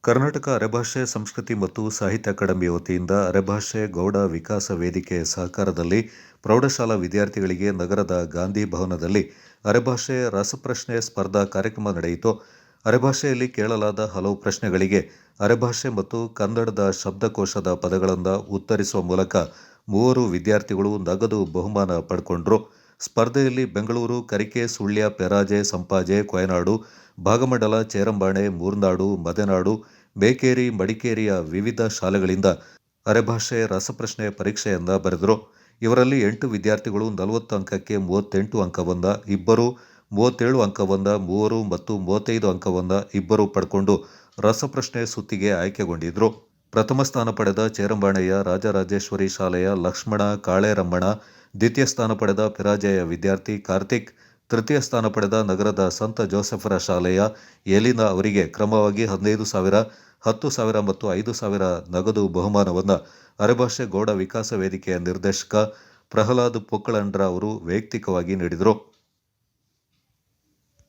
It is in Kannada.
ಕರ್ನಾಟಕ ಅರೆಭಾಷೆ ಸಂಸ್ಕೃತಿ ಮತ್ತು ಸಾಹಿತ್ಯ ಅಕಾಡೆಮಿ ವತಿಯಿಂದ ಅರೆಭಾಷೆ ಗೌಡ ವಿಕಾಸ ವೇದಿಕೆ ಸಹಕಾರದಲ್ಲಿ ಪ್ರೌಢಶಾಲಾ ವಿದ್ಯಾರ್ಥಿಗಳಿಗೆ ನಗರದ ಗಾಂಧಿ ಭವನದಲ್ಲಿ ಅರೆಭಾಷೆ ರಸಪ್ರಶ್ನೆ ಸ್ಪರ್ಧಾ ಕಾರ್ಯಕ್ರಮ ನಡೆಯಿತು. ಅರೆಭಾಷೆಯಲ್ಲಿ ಕೇಳಲಾದ ಹಲವು ಪ್ರಶ್ನೆಗಳಿಗೆ ಅರೆಭಾಷೆ ಮತ್ತು ಕನ್ನಡದ ಶಬ್ದಕೋಶದ ಪದಗಳಿಂದ ಉತ್ತರಿಸುವ ಮೂಲಕ ಮೂವರು ವಿದ್ಯಾರ್ಥಿಗಳು ನಗದು ಬಹುಮಾನ ಪಡ್ಕೊಂಡ್ರು. ಸ್ಪರ್ಧೆಯಲ್ಲಿ ಬೆಂಗಳೂರು, ಕರಿಕೆ, ಸುಳ್ಯ, ಪೆರಾಜೆ, ಸಂಪಾಜೆ, ಕೊಯನಾಡು, ಭಾಗಮಂಡಲ, ಚೇರಂಬಾಣೆ, ಮೂರ್ನಾಡು, ಮದೆನಾಡು, ಬೇಕೇರಿ, ಮಡಿಕೇರಿಯ ವಿವಿಧ ಶಾಲೆಗಳಿಂದ ಅರೆಭಾಷೆ ರಸಪ್ರಶ್ನೆ ಪರೀಕ್ಷೆಯನ್ನ ಬರೆದರು. ಇವರಲ್ಲಿ 8 ವಿದ್ಯಾರ್ಥಿಗಳು 40 ಅಂಕಕ್ಕೆ 38 ಅಂಕವನ್ನ, ಇಬ್ಬರು 37 ಅಂಕವನ್ನ, ಮೂವರು ಮತ್ತು 35 ಅಂಕವನ್ನ ಇಬ್ಬರು ಪಡ್ಕೊಂಡು ರಸಪ್ರಶ್ನೆ ಸುತ್ತಿಗೆ ಆಯ್ಕೆಗೊಂಡಿದ್ರು. ಪ್ರಥಮ ಸ್ಥಾನ ಪಡೆದ ಚೇರಂಬಾಣೆಯ ರಾಜರಾಜೇಶ್ವರಿ ಶಾಲೆಯ ಲಕ್ಷ್ಮಣ ಕಾಳೇರಮ್ಮಣ, ದ್ವಿತೀಯ ಸ್ಥಾನ ಪಡೆದ ಪೆರಾಜೆಯ ವಿದ್ಯಾರ್ಥಿ ಕಾರ್ತಿಕ್, ತೃತೀಯ ಸ್ಥಾನ ಪಡೆದ ನಗರದ ಸಂತ ಜೋಸೆಫರ ಶಾಲೆಯ ಎಲಿನಾ ಅವರಿಗೆ ಕ್ರಮವಾಗಿ 15,000, 10,000 ಮತ್ತು 5,000 ನಗದು ಬಹುಮಾನವನ್ನು ಅರೆಭಾಷೆ ಗೌಡ ವಿಕಾಸ ವೇದಿಕೆಯ ನಿರ್ದೇಶಕ ಪ್ರಹ್ಲಾದ್ ಪೊಕ್ಕಳಂಡ್ರ ಅವರು ವೈಯಕ್ತಿಕವಾಗಿ ನೀಡಿದರು.